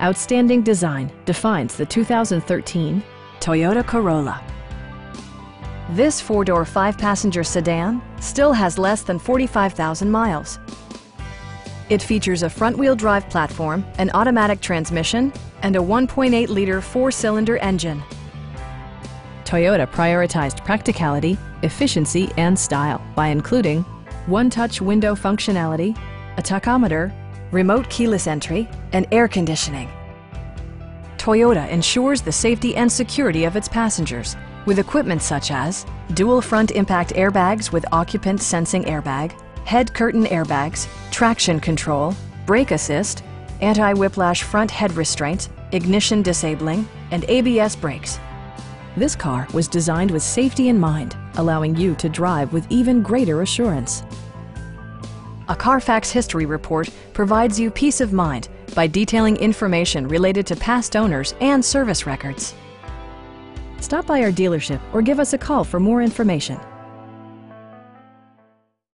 Outstanding design defines the 2013 Toyota Corolla. This four-door, five-passenger sedan still has less than 45,000 miles. It features a front-wheel drive platform, an automatic transmission, and a 1.8-liter four-cylinder engine. Toyota prioritized practicality, efficiency, and style by including one-touch window functionality, a tachometer, remote keyless entry, and air conditioning. Toyota ensures the safety and security of its passengers with equipment such as dual front impact airbags with occupant sensing airbag, head curtain airbags, traction control, brake assist, anti-whiplash front head restraints, ignition disabling, and ABS brakes. This car was designed with safety in mind, allowing you to drive with even greater assurance. A Carfax history report provides you peace of mind by detailing information related to past owners and service records. Stop by our dealership or give us a call for more information.